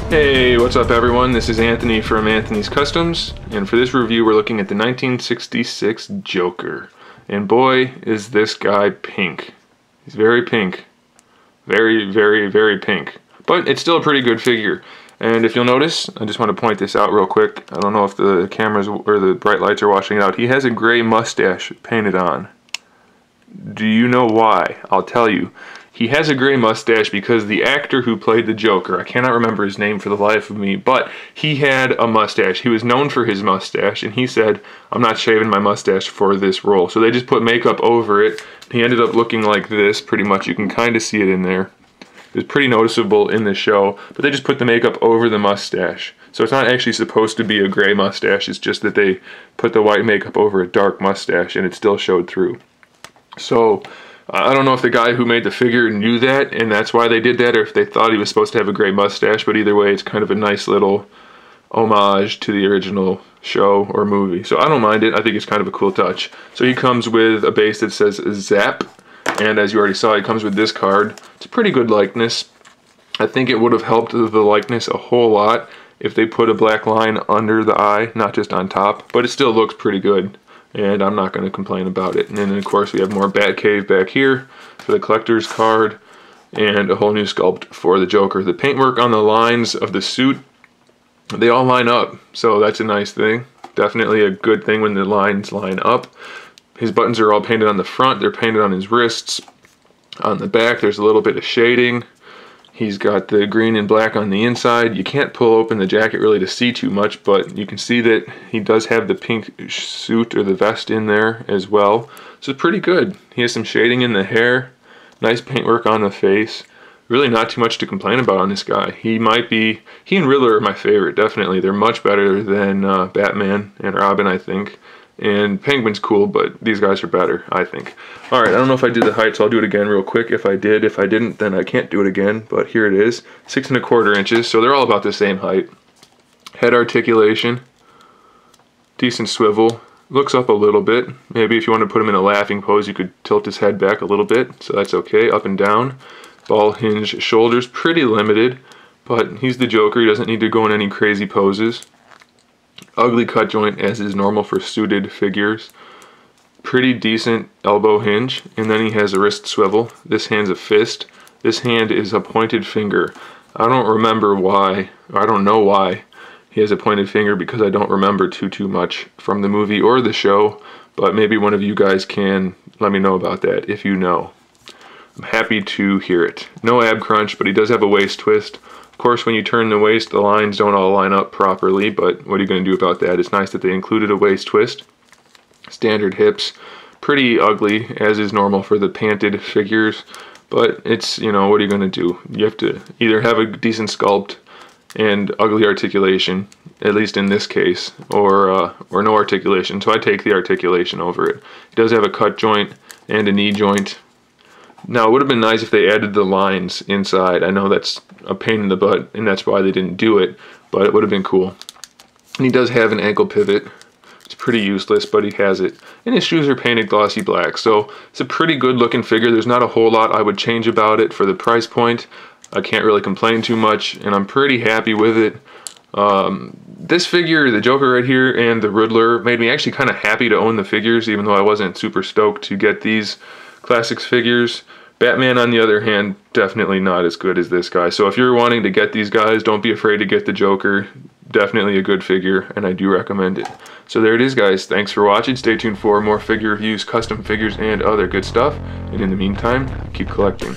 Hey, what's up everyone? This is Anthony from Anthony's Customs, and for this review we're looking at the 1966 Joker. And boy, is this guy pink. He's very pink. Very, very, very pink. But it's still a pretty good figure. And if you'll notice, I just want to point this out real quick. I don't know if the cameras or the bright lights are washing it out. He has a gray mustache painted on. Do you know why? I'll tell you. He has a gray mustache because the actor who played the Joker, I cannot remember his name for the life of me, but he had a mustache. He was known for his mustache, and he said, I'm not shaving my mustache for this role. So they just put makeup over it. He ended up looking like this, pretty much. You can kind of see it in there. It's pretty noticeable in the show, but they just put the makeup over the mustache. So it's not actually supposed to be a gray mustache, it's just that they put the white makeup over a dark mustache, and it still showed through. So I don't know if the guy who made the figure knew that and that's why they did that, or if they thought he was supposed to have a gray mustache, but either way it's kind of a nice little homage to the original show or movie. So I don't mind it. I think it's kind of a cool touch. So he comes with a base that says Zap, and as you already saw, he comes with this card. It's a pretty good likeness. I think it would have helped the likeness a whole lot if they put a black line under the eye, not just on top, but it still looks pretty good. And I'm not going to complain about it. And then of course we have more Batcave back here for the collector's card, and a whole new sculpt for the Joker. The paintwork on the lines of the suit, they all line up, so that's a nice thing. Definitely a good thing when the lines line up. His buttons are all painted on the front, they're painted on his wrists. On the back there's a little bit of shading. He's got the green and black on the inside. You can't pull open the jacket really to see too much, but you can see that he does have the pink suit or the vest in there as well. So it's pretty good. He has some shading in the hair, nice paintwork on the face. Really not too much to complain about on this guy. He and Riddler are my favorite, definitely. They're much better than Batman and Robin, I think. And Penguin's cool, but these guys are better, I think. Alright, I don't know if I did the height, so I'll do it again real quick if I did. If I didn't, then I can't do it again, but here it is. 6 1/4 inches, so they're all about the same height. Head articulation. Decent swivel. Looks up a little bit. Maybe if you want to put him in a laughing pose, you could tilt his head back a little bit, so that's okay. Up and down. Ball hinge shoulders, pretty limited, but he's the Joker. He doesn't need to go in any crazy poses. Ugly cut joint as is normal for suited figures. Pretty decent elbow hinge, and then he has a wrist swivel. This hand's a fist. This hand is a pointed finger. I don't remember why, or I don't know why he has a pointed finger, because I don't remember too much from the movie or the show, but maybe one of you guys can let me know about that if you know. I'm happy to hear it. No ab crunch, but he does have a waist twist. Of course, when you turn the waist, the lines don't all line up properly, but what are you going to do about that? It's nice that they included a waist twist. Standard hips, pretty ugly, as is normal for the panted figures, but it's, you know, what are you going to do? You have to either have a decent sculpt and ugly articulation, at least in this case, or no articulation, so I take the articulation over it. It does have a cut joint and a knee joint. Now, it would have been nice if they added the lines inside. I know that's a pain in the butt, and that's why they didn't do it, but it would have been cool. And he does have an ankle pivot. It's pretty useless, but he has it. And his shoes are painted glossy black, so it's a pretty good looking figure. There's not a whole lot I would change about it for the price point. I can't really complain too much, and I'm pretty happy with it. This figure, the Joker right here, and the Riddler, made me actually kind of happy to own the figures, even though I wasn't super stoked to get these Classics figures. Batman, on the other hand, definitely not as good as this guy. So if you're wanting to get these guys, don't be afraid to get the Joker. Definitely a good figure, and I do recommend it. So there it is, guys. Thanks for watching. Stay tuned for more figure reviews, custom figures, and other good stuff. And in the meantime, keep collecting.